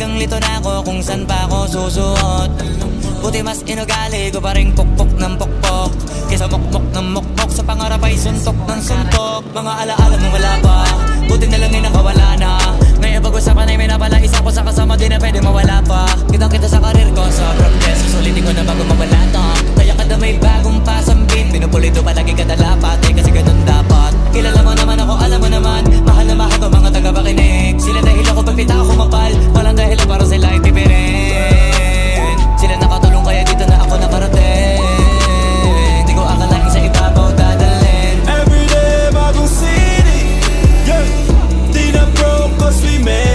talagang lito na ako kung saan pa ako susuot. Buti mas inugali ko pa rin pukpok ng pukpok kesa mukmok ng mukmok, sa pangarap ay suntok ng suntok. Mga alaala nung wala pa, buti na lang ay nakawala na. Ngayon pag-usapan ay may napala, isa ko sa kasama di na pwede mawala pa. Kitang kita sa karir ko, sobrang bless, susulitin ko na bago mawala to. Kaya kada may bagong pasambit, pinupulito palagi kada lapat, eh kasi ganun dapat. Kilala mo naman ako, alam mo naman, mahal na mahal ko mga tagapakinig. Sila dahil ako pagpita ako mapal, walang dahilan para sila ay tipirin. Sila nakatulong kaya dito na ako nakarating. Di ko akalain sa ibabaw dadalhin. Everyday bagong city, yeah. Di na broke cause we made